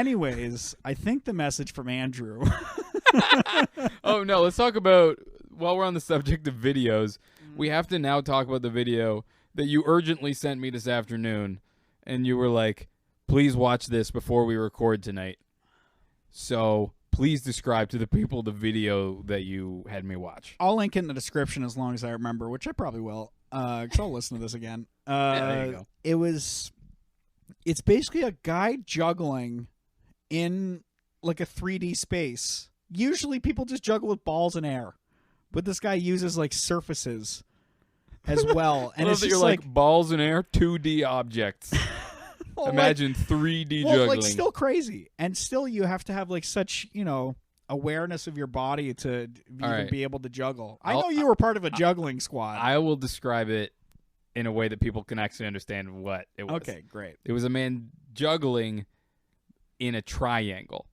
Anyways, I think the message from Andrew. Oh, no, let's talk about, while we're on the subject of videos, we have to now talk about the video that you urgently sent me this afternoon, and you were like, please watch this before we record tonight. So please describe to the people the video that you had me watch. I'll link it in the description as long as I remember, which I probably will, because I'll listen to this again. There you go. It's basically a guy juggling in like a 3D space. Usually people just juggle with balls in air, but this guy uses like surfaces as well. And I love it's that just you're like balls in air, 2D objects. well, Imagine 3D well, juggling. like still crazy, and still you have to have like such awareness of your body to even be able to juggle. I know you were part of a juggling squad. I will describe it in a way that people can actually understand what it was. Okay, great. It was a man juggling in a triangle.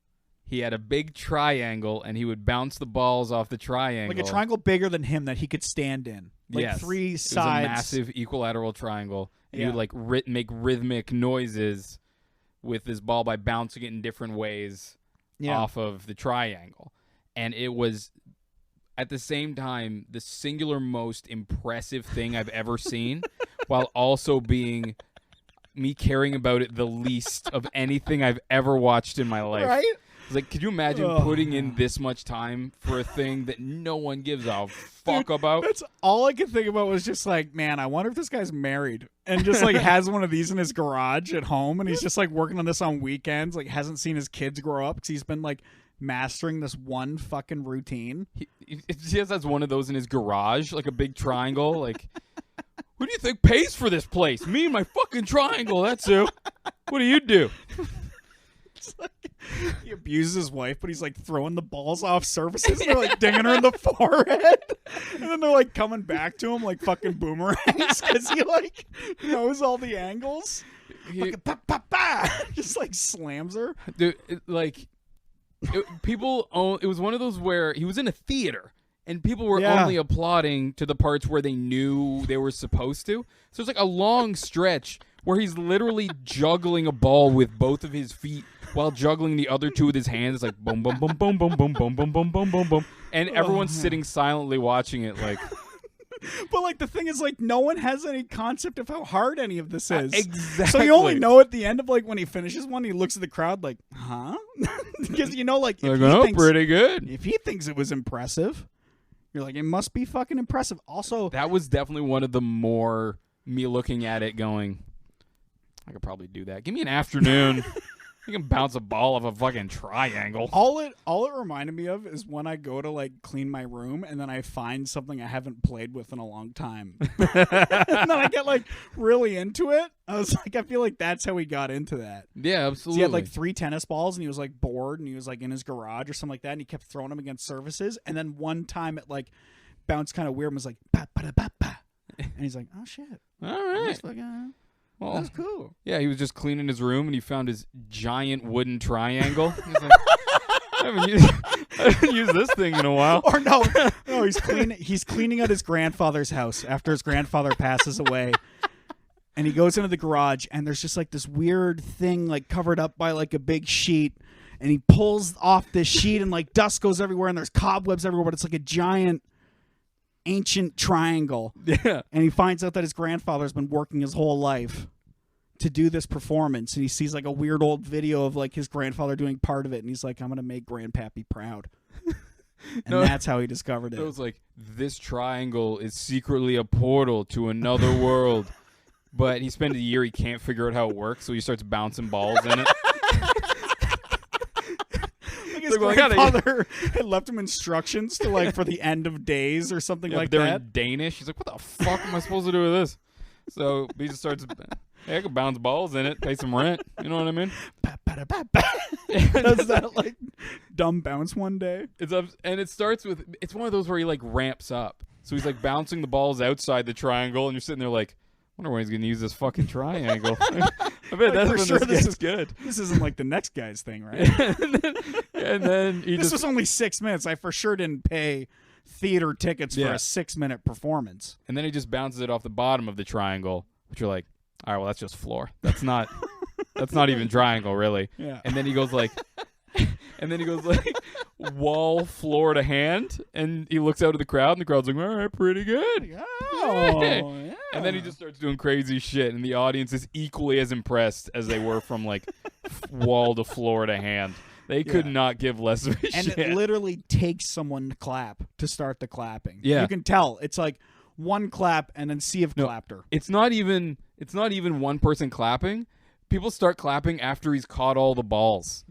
He had a big triangle, and he would bounce the balls off the triangle. Like a triangle bigger than him that he could stand in. Like yes. three sides. It was a massive equilateral triangle. And he would like make rhythmic noises with this ball by bouncing it in different ways off of the triangle. And it was, at the same time, the singular most impressive thing I've ever seen, while also being me caring about it the least of anything I've ever watched in my life. Right? It's like, could you imagine putting in this much time for a thing that no one gives a fuck about? That's all I could think about was just like, man, I wonder if this guy's married and just like has one of these in his garage at home, and he's just like working on this on weekends, like hasn't seen his kids grow up because he's been like mastering this one fucking routine. He just has one of those in his garage, like a big triangle. Like, who do you think pays for this place? Me and my fucking triangle, that's who. What do you do? Like, he abuses his wife, but he's like throwing the balls off surfaces. And they're like dinging her in the forehead, and then they're like coming back to him like fucking boomerangs because he like knows all the angles. Like, bah, bah, bah, just like slams her. Dude, it was one of those where he was in a theater and people were only applauding to the parts where they knew they were supposed to. So it's like a long stretch where he's literally juggling a ball with both of his feet while juggling the other two with his hands. It's like boom, boom, boom, boom, boom, boom, boom, boom, boom, boom, boom, boom, and everyone's sitting silently watching it. Like, but like the thing is, like no one has any concept of how hard any of this is. Exactly. So you only know at the end of like when he finishes one, he looks at the crowd like, huh? Because like if he thinks, pretty good. If he thinks it was impressive, you're like, it must be fucking impressive. Also, that was definitely one of the more me looking at it going, I could probably do that. Give me an afternoon. You can bounce a ball off a fucking triangle. All it reminded me of is when I go to like clean my room and then I find something I haven't played with in a long time. And then I get like really into it. I was like, I feel like that's how he got into that. Yeah, absolutely. So he had like 3 tennis balls and he was like bored and he was like in his garage or something like that, and he kept throwing them against surfaces, and then one time it like bounced kind of weird and was like ba ba ba ba, and he's like, oh shit, all right. Well, that's cool. Yeah, he was just cleaning his room and he found his giant wooden triangle. He's like, I haven't used this thing in a while. Or no, he's cleaning out his grandfather's house after his grandfather passes away. And he goes into the garage and there's just like this weird thing like covered up by like a big sheet, and he pulls off this sheet and like dust goes everywhere and there's cobwebs everywhere, but it's like a giant ancient triangle. Yeah. And he finds out that his grandfather's been working his whole life to do this performance, and he sees like a weird old video of like his grandfather doing part of it, and he's like, I'm gonna make Grandpappy proud. And that's how he discovered it. It was like, this triangle is secretly a portal to another world. But he spent a year, he can't figure out how it works, so he starts bouncing balls in it. His grandfather had left him instructions to like for the end of days or something like they're that. In Danish. He's like, what the fuck am I supposed to do with this? So he just starts, I could bounce balls in it, pay some rent. You know what I mean? Does that like dumb bounce one day? It's up, and it starts with, it's one of those where he like ramps up. So he's like bouncing the balls outside the triangle, and you're sitting there like, I wonder when he's going to use this fucking triangle. I bet like, that's for when sure this is good. This isn't like the next guy's thing, right? and then he this was only 6 minutes. I for sure didn't pay theater tickets for a 6-minute performance. And then he just bounces it off the bottom of the triangle, which you're like, all right, well, that's just floor. That's not That's not even triangle, really. Yeah. And then he goes like, wall, floor to hand, and he looks out at the crowd, and the crowd's like, all right, pretty good. Oh, yeah. And then he just starts doing crazy shit, and the audience is equally as impressed as they were from like wall to floor to hand. They could not give less of a and shit. it literally takes someone to clap to start the clapping. Yeah. You can tell. It's like one clap and then see if clapped her. It's not even one person clapping. People start clapping after he's caught all the balls.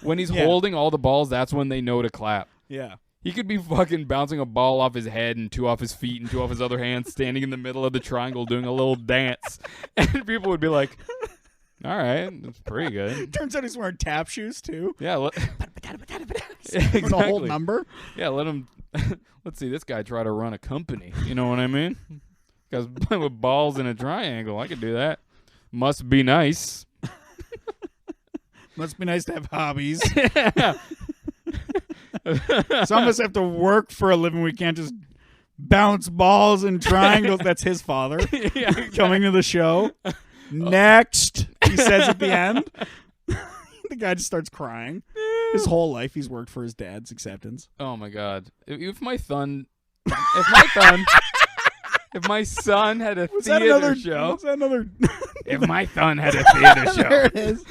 When he's holding all the balls, that's when they know to clap. Yeah. He could be fucking bouncing a ball off his head and 2 off his feet and 2 off his other hands, standing in the middle of the triangle doing a little dance. And people would be like, all right, that's pretty good. Turns out he's wearing tap shoes, too. Yeah. Exactly. The whole number. Yeah, let him... Let's see this guy try to run a company. You know what I mean? Guys playing with balls in a triangle. I could do that. Must be nice. Must be nice to have hobbies. Some of us have to work for a living. We can't just bounce balls in triangles. That's his father coming to the show. Next, he says at the end. The guy just starts crying. His whole life he's worked for his dad's acceptance. Oh my god! If my son had a theater show. Was that another? If my son had a theater show. There it is.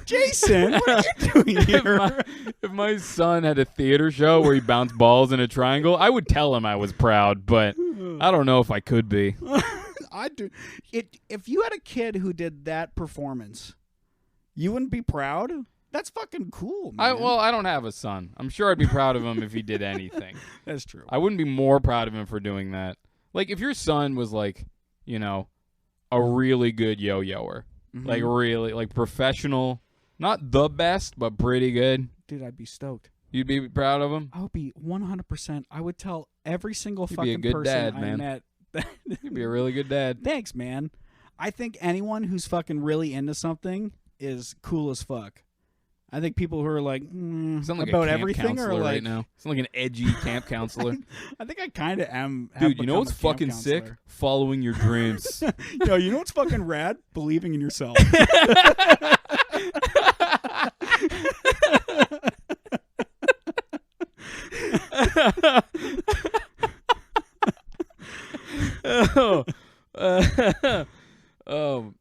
Jason, what are you doing here? If my son had a theater show where he bounced balls in a triangle, I would tell him I was proud, but I don't know if I could be. I'd do it. If you had a kid who did that performance, you wouldn't be proud? That's fucking cool, man. I don't have a son. I'm sure I'd be proud of him if he did anything. That's true. I wouldn't be more proud of him for doing that. Like, if your son was, like, you know, a really good yo-yoer, like, really, like, professional, not the best, but pretty good. Dude, I'd be stoked. You'd be proud of him? I would be 100%. I would tell every single You'd fucking be a good person dad, I man. met. You'd be a really good dad. Thanks, man. I think anyone who's fucking really into something is cool as fuck. I think people who are like, like about a camp everything are like right now. Sound like an edgy camp counselor. I think I kind of am. Dude, you know what's fucking sick? Following your dreams. Yo, you know what's fucking rad? Believing in yourself.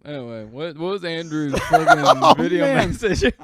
Anyway, what was Andrew's fucking video message?